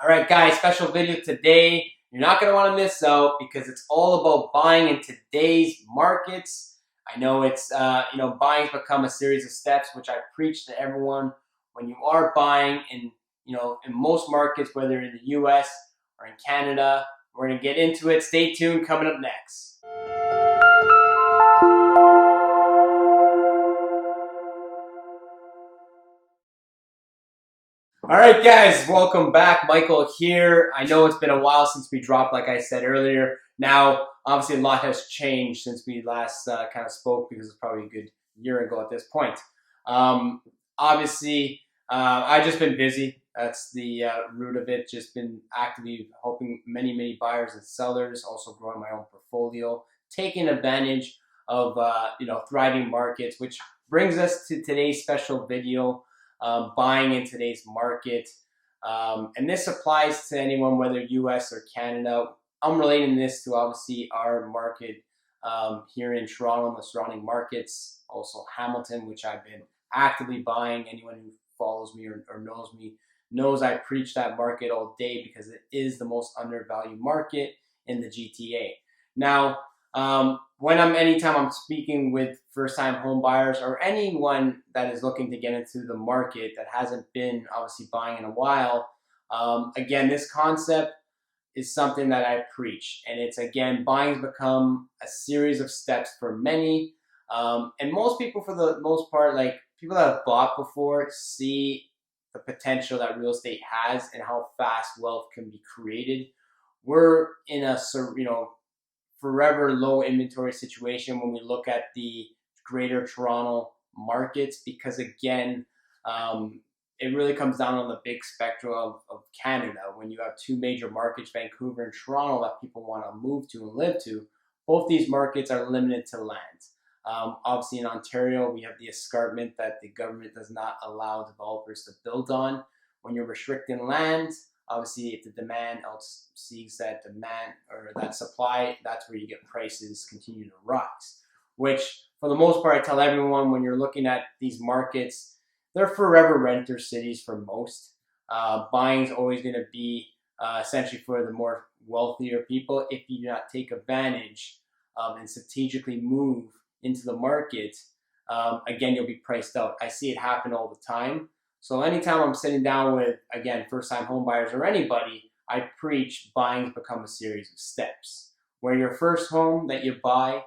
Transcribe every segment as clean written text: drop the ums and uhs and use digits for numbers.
All right, guys, special video today. You're not going to want to miss out because it's all about buying in today's markets. I know it's, buying's become a series of steps, which I preach to everyone. When you are buying in most markets, whether in the US or in Canada, we're going to get into it. Stay tuned, coming up next. All right, guys, welcome back. Michael here. I know it's been a while since we dropped, like I said earlier. Now, obviously, a lot has changed since we last kind of spoke because it's probably a good year ago at this point. I've just been busy. That's the root of it. Just been actively helping many buyers and sellers, also growing my own portfolio, taking advantage of thriving markets, which brings us to today's special video. Buying in today's market. And this applies to anyone, whether US or Canada. I'm relating this to obviously our market here in Toronto and the surrounding markets, also Hamilton, which I've been actively buying. Anyone who follows me or knows me knows I preach that market all day because it is the most undervalued market in the GTA. Now, anytime I'm speaking with first-time home buyers or anyone that is looking to get into the market that hasn't been obviously buying in a while, again, this concept is something that I preach. And it's, again, buying's become a series of steps for many. And most people, for the most part, like people that have bought before, see the potential that real estate has and how fast wealth can be created. We're in a forever low inventory situation when we look at the greater Toronto markets because, again, it really comes down on the big spectrum of Canada. When you have two major markets, Vancouver and Toronto, that people want to move to and live to, both these markets are limited to land. Obviously, in Ontario, we have the escarpment that the government does not allow developers to build on. When you're restricting land, obviously, if the demand exceeds that demand or that supply, that's where you get prices continue to rise. Which, for the most part, I tell everyone when you're looking at these markets, they're forever renter cities for most. Buying is always going to be essentially for the more wealthier people. If you do not take advantage and strategically move into the market, again, you'll be priced out. I see it happen all the time. So anytime I'm sitting down with, again, first-time home buyers or anybody, I preach buying's become a series of steps. Where your first home that you buy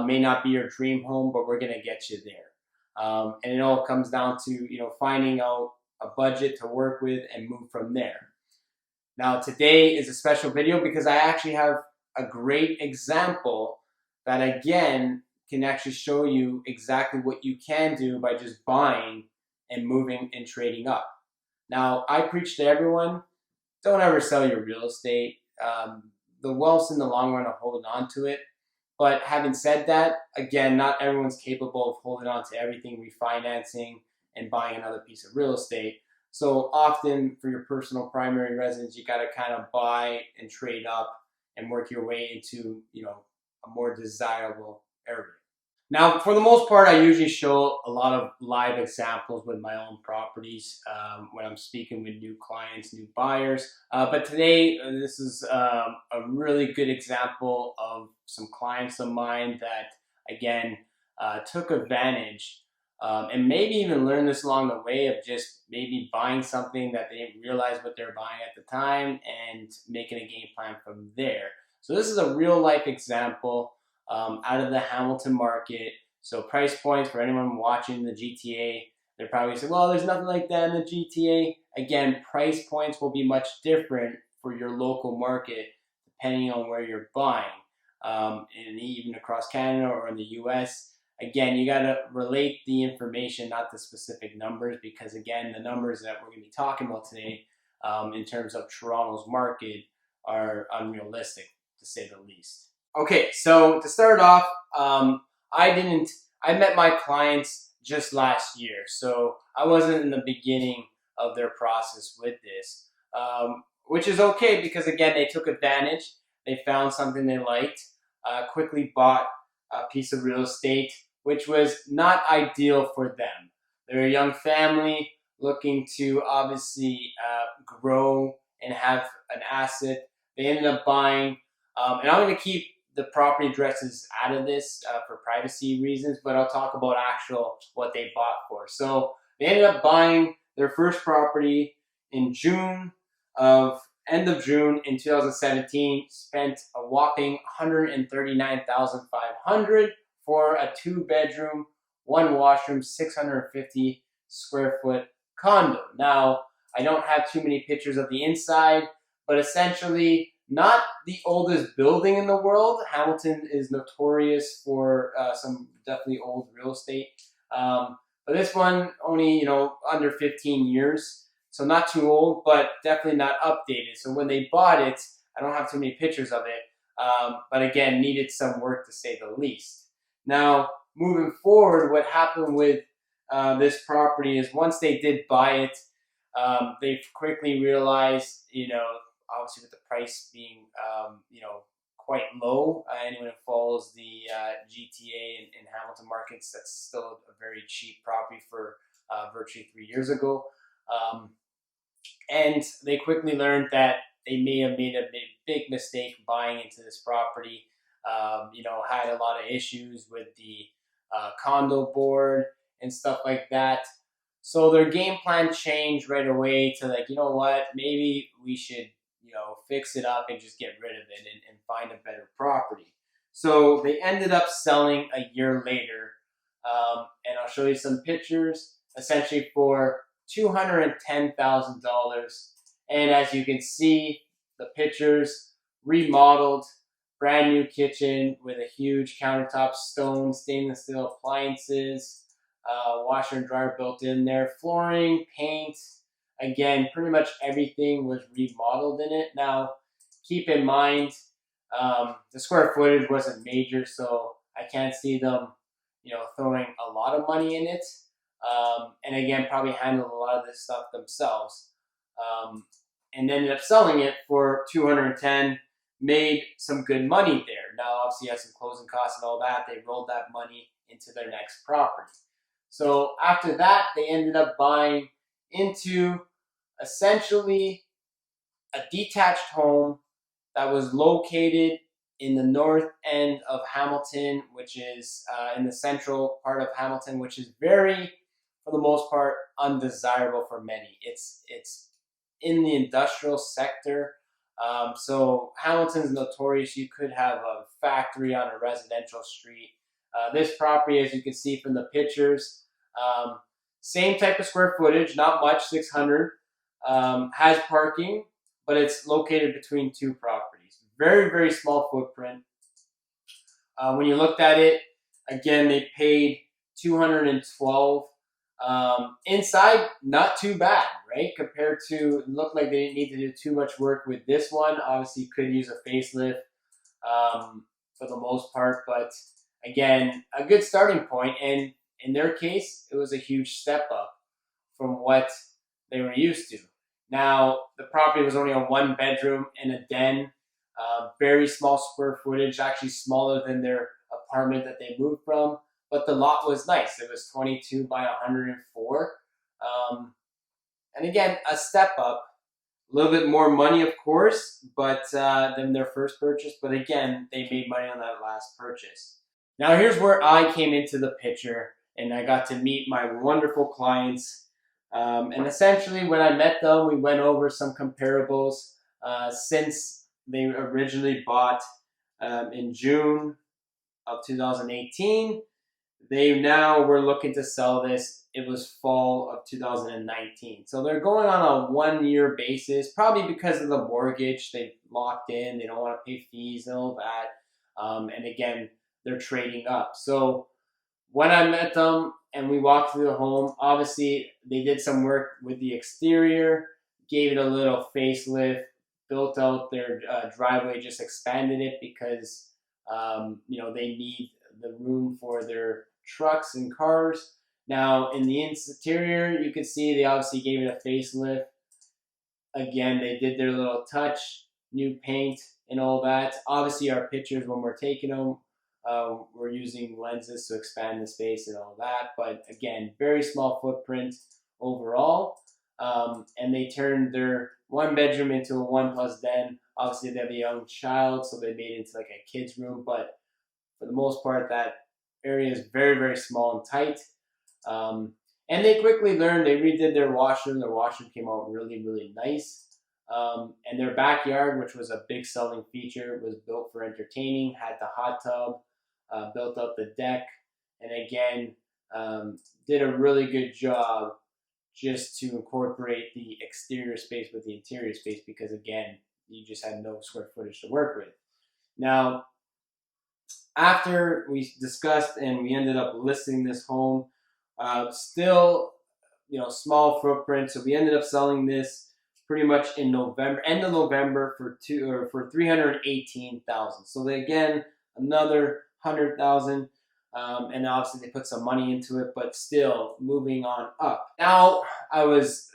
may not be your dream home, but we're going to get you there. And it all comes down to finding out a budget to work with and move from there. Now, today is a special video because I actually have a great example that, again, can actually show you exactly what you can do by just buying and moving and trading up. Now, I preach to everyone, don't ever sell your real estate. The wealth's in the long run of holding on to it. But having said that, again, not everyone's capable of holding on to everything, refinancing, and buying another piece of real estate. So often for your personal primary residence, you got to kind of buy and trade up and work your way into a more desirable area. Now, for the most part, I usually show a lot of live examples with my own properties when I'm speaking with new clients, new buyers. But today, this is a really good example of some clients of mine that, again, took advantage and maybe even learned this along the way of just maybe buying something that they didn't realize what they're buying at the time and making a game plan from there. So this is a real life example out of the Hamilton market. So price points for anyone watching the GTA, they're probably saying, well, there's nothing like that in the GTA. Again, price points will be much different for your local market depending on where you're buying. And even across Canada or in the US, again, you got to relate the information, not the specific numbers, because again, the numbers that we're going to be talking about today in terms of Toronto's market are unrealistic, to say the least. Okay, so to start off, I met my clients just last year, so I wasn't in the beginning of their process with this, which is okay because, again, they took advantage. They found something they liked, quickly bought a piece of real estate, which was not ideal for them. They're a young family looking to obviously grow and have an asset. They ended up buying, and I'm going to keep the property addresses out of this for privacy reasons, but I'll talk about actual what they bought for. So they ended up buying their first property in end of June in 2017, spent a whopping $139,500 for a 2-bedroom, 1 washroom, 650 square foot condo. Now, I don't have too many pictures of the inside, but essentially not the oldest building in the world. Hamilton is notorious for some definitely old real estate. But this one only, under 15 years. So not too old, but definitely not updated. So when they bought it, I don't have too many pictures of it. But again, needed some work to say the least. Now, moving forward, what happened with this property is once they did buy it, they quickly realized, obviously with the price being, quite low. Anyone who follows the GTA and Hamilton markets, that's still a very cheap property for virtually 3 years ago. And they quickly learned that they may have made a big mistake buying into this property. Had a lot of issues with the condo board and stuff like that. So their game plan changed right away to maybe we should, fix it up and just get rid of it and find a better property. So they ended up selling a year later. And I'll show you some pictures, essentially for $210,000. And as you can see, the pictures remodeled, brand new kitchen with a huge countertop, stone, stainless steel appliances, washer and dryer built in there, flooring, paint. Again, pretty much everything was remodeled in it. Now, keep in mind, the square footage wasn't major, so I can't see them, throwing a lot of money in it. And again, probably handled a lot of this stuff themselves. And ended up selling it for $210,000, made some good money there. Now, obviously, had some closing costs and all that. They rolled that money into their next property. So after that, they ended up buying into essentially a detached home that was located in the north end of Hamilton, which is in the central part of Hamilton, which is very, for the most part, undesirable for many. It's in the industrial sector. So Hamilton's notorious. You could have a factory on a residential street. This property, as you can see from the pictures, same type of square footage, not much, 600. Has parking, but it's located between two properties. Very, very small footprint. When you looked at it, again, they paid $212,000. Inside, not too bad, right? Compared to, it looked like they didn't need to do too much work with this one. Obviously, could use a facelift for the most part, but again, a good starting point. And in their case, it was a huge step up from what they were used to. Now, the property was only a 1-bedroom and a den, very small square footage, actually smaller than their apartment that they moved from. But the lot was nice. It was 22 by 104. And again, a step up. A little bit more money, of course, but than their first purchase. But again, they made money on that last purchase. Now, here's where I came into the picture, and I got to meet my wonderful clients. And essentially, when I met them, we went over some comparables since they originally bought in June of 2018. They now were looking to sell this. It was fall of 2019. So they're going on a 1-year basis, probably because of the mortgage. They've locked in. They don't want to pay fees and all that. And again, they're trading up. So when I met them and we walked through the home, obviously they did some work with the exterior, gave it a little facelift, built out their driveway, just expanded it because, they need the room for their trucks and cars. Now, in the interior, you can see they obviously gave it a facelift. Again, they did their little touch, new paint and all that. Obviously, our pictures, when we're taking them, we're using lenses to expand the space and all that. But again, very small footprint overall. and they turned their 1 bedroom into a 1+den. Obviously, they have a young child, so they made it into like a kid's room. But for the most part, that area is very, very small and tight. Um, and they quickly learned. They redid their washroom. Their washroom came out really, really nice. And their backyard, which was a big selling feature, was built for entertaining. Had the hot tub, built up the deck, and again, did a really good job just to incorporate the exterior space with the interior space, because again, you just had no square footage to work with. Now, after we discussed and we ended up listing this home, still, small footprint. So we ended up selling this pretty much in November, end of November, for 318,000. So again, another 100,000. And obviously they put some money into it, but still moving on up. Now I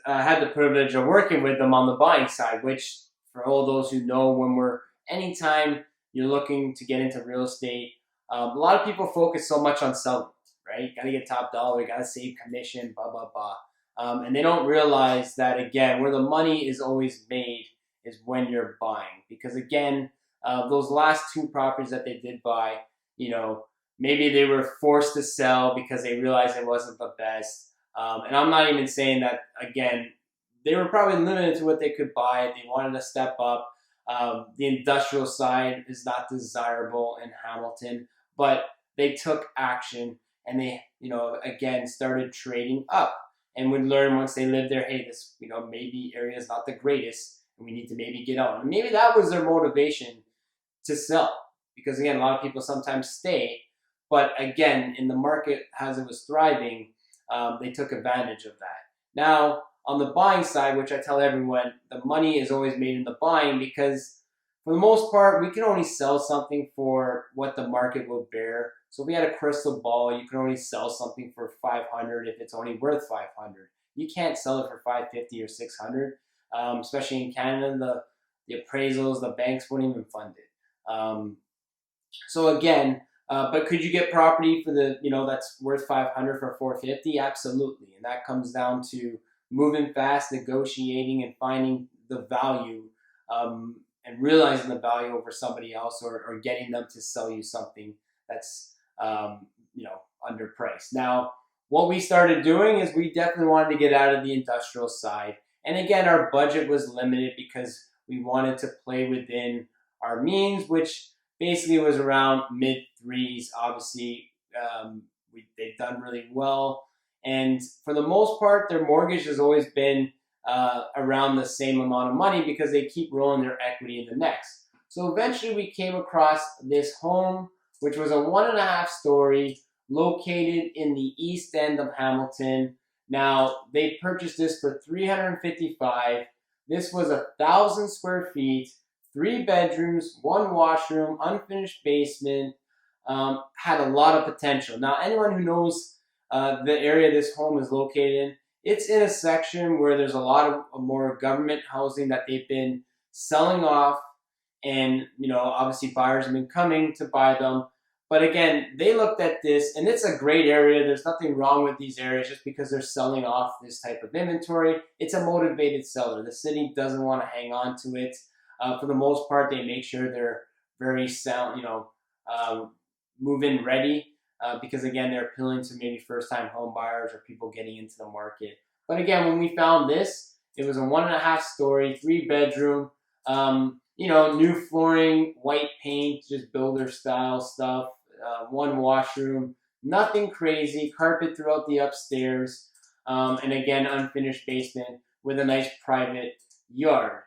had the privilege of working with them on the buying side, which for all those who know, anytime you're looking to get into real estate, a lot of people focus so much on selling, right? Got to get top dollar, got to save commission, blah, blah, blah. And they don't realize that, again, where the money is always made is when you're buying. Because again, those last 2 properties that they did buy, maybe they were forced to sell because they realized it wasn't the best. And I'm not even saying that, again, they were probably limited to what they could buy. They wanted to step up. The industrial side is not desirable in Hamilton, but they took action and they, again, started trading up, and would learn once they lived there, hey, this, maybe area is not the greatest and we need to maybe get out. And maybe that was their motivation to sell, because again, a lot of people sometimes stay, but again, in the market as it was thriving, they took advantage of that. Now, on the buying side, which I tell everyone, the money is always made in the buying, because for the most part, we can only sell something for what the market will bear. So if we had a crystal ball, you can only sell something for 500 if it's only worth 500. You can't sell it for 550 or 600, especially in Canada. The appraisals, the banks wouldn't even fund it. So again, but could you get property for that's worth 500 for 450? Absolutely, and that comes down to moving fast, negotiating, and finding the value, and realizing the value over somebody else, or getting them to sell you something that's underpriced. Now, what we started doing is we definitely wanted to get out of the industrial side, and again, our budget was limited because we wanted to play within our means, which basically was around mid threes. Obviously, they've done really well. And for the most part, their mortgage has always been around the same amount of money because they keep rolling their equity in the next. So eventually we came across this home, which was a 1.5 story located in the east end of Hamilton. Now, they purchased this for $355,000. This was 1,000 square feet, 3 bedrooms, 1 washroom, unfinished basement, had a lot of potential. Now, anyone who knows the area this home is located in, it's in a section where there's a lot of more government housing that they've been selling off, and obviously buyers have been coming to buy them. But again, they looked at this, and it's a great area. There's nothing wrong with these areas just because they're selling off this type of inventory. It's a motivated seller. The city doesn't want to hang on to it. For the most part, they make sure they're very sound, move-in ready, because again, they're appealing to maybe first-time home buyers or people getting into the market. But again, when we found this, it was a 1.5 story, 3 bedroom, new flooring, white paint, just builder style stuff, 1 washroom, nothing crazy, carpet throughout the upstairs, and again, unfinished basement with a nice private yard.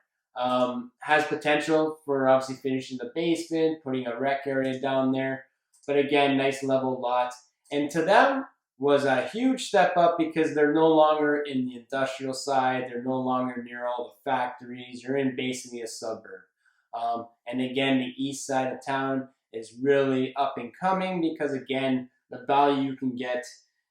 Has potential for obviously finishing the basement, putting a rec area down there, but again, nice level lot. And to them was a huge step up because they're no longer in the industrial side, they're no longer near all the factories, you're in basically a suburb. And again, the east side of town is really up and coming because again, the value you can get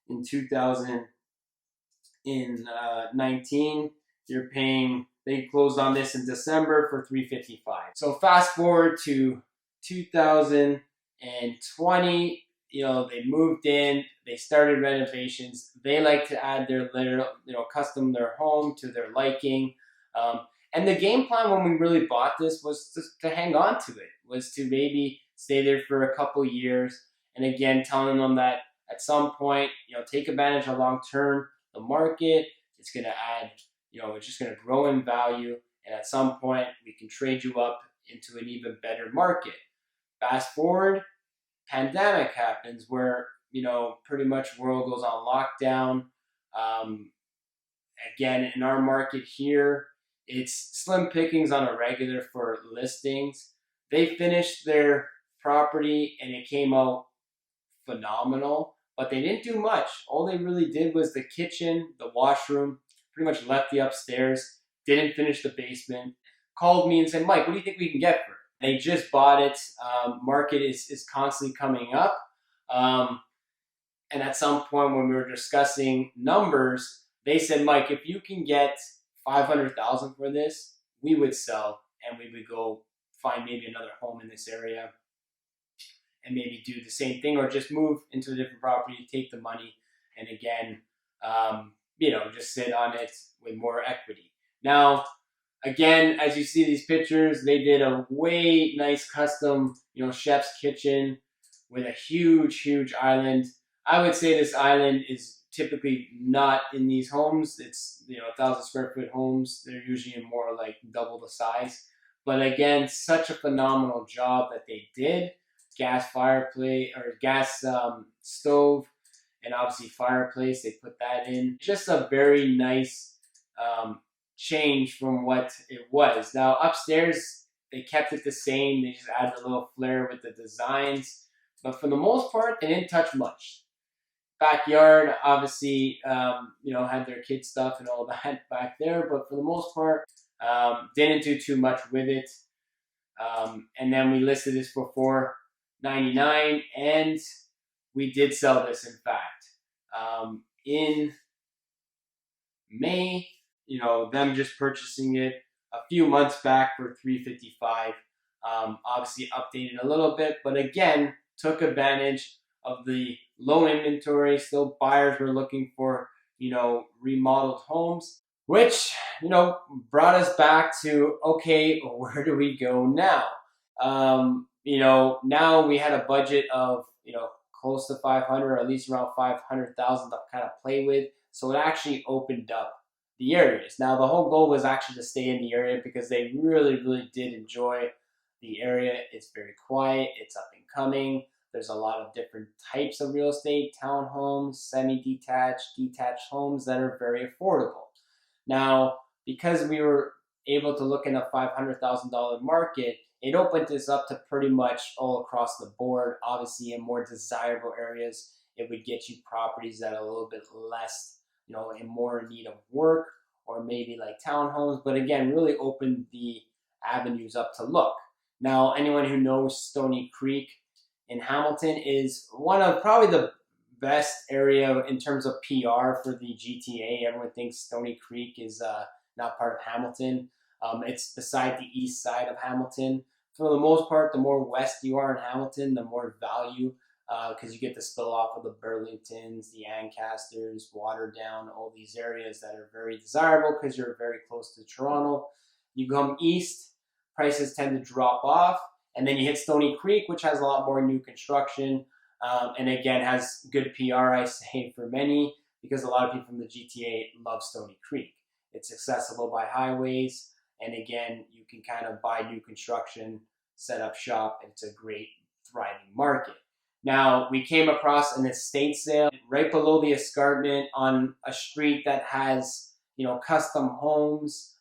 in 2019, you're paying, they closed on this in December for $355,000. So fast forward to 2020, they moved in, they started renovations. They like to add their little, custom their home to their liking. Um, and the game plan when we really bought this was to hang on to it, was to maybe stay there for a couple years. And again, telling them that at some point, take advantage of long term, the market, it's going to add, it's just going to grow in value. And at some point, we can trade you up into an even better market. Fast forward, pandemic happens where, pretty much world goes on lockdown. Um, Again, in our market here, it's slim pickings on a regular for listings. They finished their property and it came out phenomenal, but they didn't do much. All they really did was the kitchen, the washroom, pretty much left the upstairs, didn't finish the basement, called me and said, Mike, what do you think we can get for it? They just bought it. Market is constantly coming up. And at some point when we were discussing numbers, they said, Mike, if you can get $500,000 for this, we would sell and we would go find maybe another home in this area and maybe do the same thing or just move into a different property, take the money, and again, just sit on it with more equity. Now, again, as you see these pictures, they did a way nice custom, chef's kitchen with a huge, huge island. I would say this island is typically not in these homes. It's 1,000 square foot homes. They're usually more like double the size. But again, such a phenomenal job that they did. Gas fireplace or gas stove, and obviously fireplace. They put that in. Just a very nice change from what it was. Now upstairs, they kept it the same. They just added a little flair with the designs. But for the most part, they didn't touch much. Backyard, obviously, had their kid stuff and all that back there, but for the most part, didn't do too much with it. And then we listed this for $499, and we did sell this, in fact, in May. Them just purchasing it a few months back for $355. Obviously updated a little bit, but again, took advantage of the low inventory. Still buyers were looking for, remodeled homes, which, brought us back to, okay, where do we go now? Now we had a budget of, close to 500, or at least around 500,000 to kind of play with. So it actually opened up the areas. Now the whole goal was actually to stay in the area because they really, really did enjoy the area. It's very quiet. It's up and coming. There's a lot of different types of real estate, townhomes, semi-detached, detached homes that are very affordable. Now, because we were able to look in a $500,000 market, it opened this up to pretty much all across the board. Obviously, in more desirable areas, it would get you properties that are a little bit less, in more in need of work, or maybe like townhomes. But again, really opened the avenues up to look. Now, anyone who knows Stony Creek in Hamilton is one of probably the best area in terms of PR for the GTA. Everyone thinks Stony Creek is not part of Hamilton. It's beside the east side of Hamilton. For the most part, the more west you are in Hamilton, the more value, because you get to spill off of the Burlingtons, the Ancasters, Waterdown, all these areas that are very desirable because you're very close to Toronto. You come east, prices tend to drop off. And then you hit Stony Creek, which has a lot more new construction, and again has good PR, I say, for many, because a lot of people from the GTA love Stony Creek. It's accessible by highways, and again, you can kind of buy new construction, set up shop, and it's a great, thriving market. Now, we came across an estate sale right below the escarpment on a street that has, custom homes.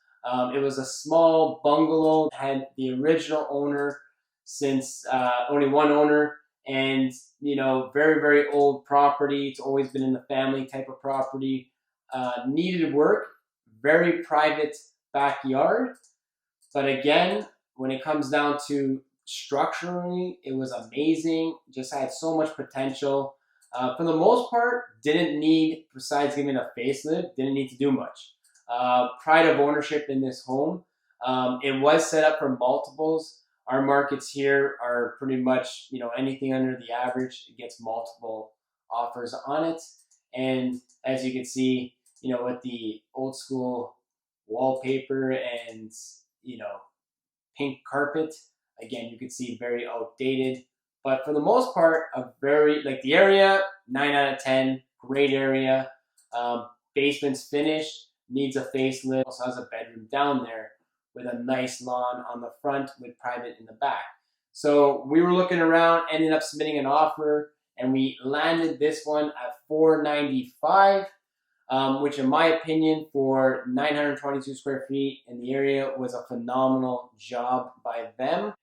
It was a small bungalow, had the original owner since only one owner, and very, very old property. It's always been in the family type of property. Needed work, very private backyard, but again, when it comes down to structurally, it was amazing. Just had so much potential. For the most part, didn't need, besides giving a facelift, didn't need to do much. Pride of ownership in this home. It was set up for multiples. Our markets here are pretty much, anything under the average, it gets multiple offers on it. And as you can see, with the old school wallpaper and, pink carpet, again, you can see very outdated. But for the most part, like the area, 9 out of 10, great area. Basement's finished, needs a facelift, also has a bedroom down there with a nice lawn on the front with private in the back. So we were looking around, ended up submitting an offer, and we landed this one at $495, which in my opinion for 922 square feet in the area was a phenomenal job by them.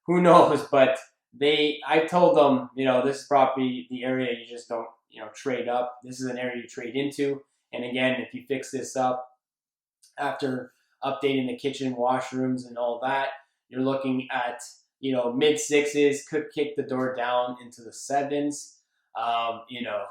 Who knows, but I told them, this property, the area, you just don't, trade up. This is an area you trade into. And again, if you fix this up after updating the kitchen, washrooms, and all that, you're looking at, mid sixes, could kick the door down into the sevens.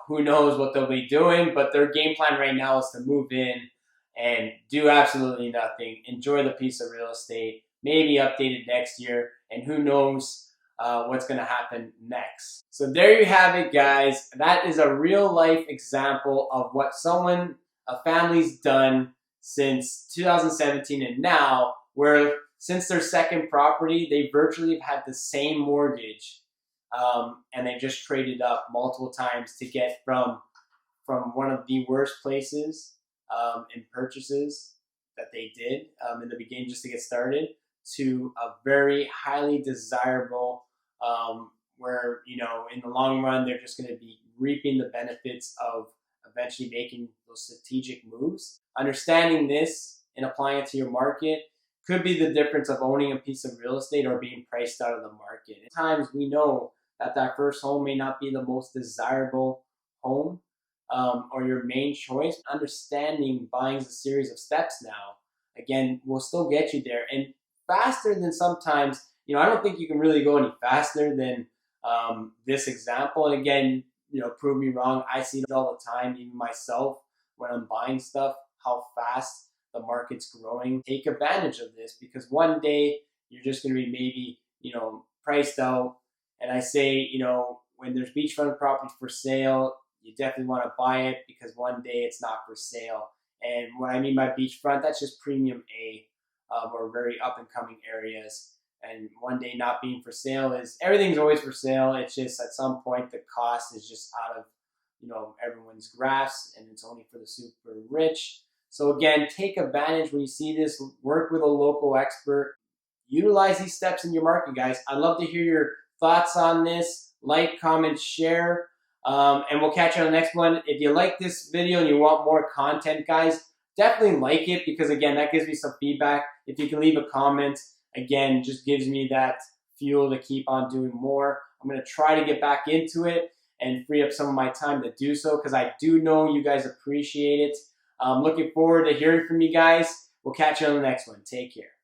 Who knows what they'll be doing, but their game plan right now is to move in and do absolutely nothing, enjoy the piece of real estate, maybe update it next year, and who knows what's going to happen next. So there you have it, guys. That is a real life example of what a family's done since 2017 and now, where since their second property, they virtually have had the same mortgage, and they just traded up multiple times to get from one of the worst places in purchases that they did in the beginning just to get started to a very highly desirable, where, in the long run, they're just going to be reaping the benefits of eventually making those strategic moves. Understanding this and applying it to your market could be the difference of owning a piece of real estate or being priced out of the market. At times, we know that first home may not be the most desirable home or your main choice. Understanding buying is a series of steps now, again, will still get you there. And faster than sometimes, I don't think you can really go any faster than this example. And again, prove me wrong. I see it all the time, even myself, when I'm buying stuff, how fast the market's growing. Take advantage of this because one day you're just going to be maybe, priced out. And I say, when there's beachfront property for sale, you definitely want to buy it because one day it's not for sale. And what I mean by beachfront, that's just premium A or very up and coming areas. And one day not being for sale is everything's always for sale. It's just at some point the cost is just out of everyone's grasp, and it's only for the super rich. So again, take advantage when you see this. Work with a local expert. Utilize these steps in your market, guys. I'd love to hear your thoughts on this. Like, comment, share, and we'll catch you on the next one. If you like this video and you want more content, guys, definitely like it because again, that gives me some feedback. If you can leave a comment, again, just gives me that fuel to keep on doing more. I'm going to try to get back into it and free up some of my time to do so because I do know you guys appreciate it. I'm looking forward to hearing from you guys. We'll catch you on the next one. Take care.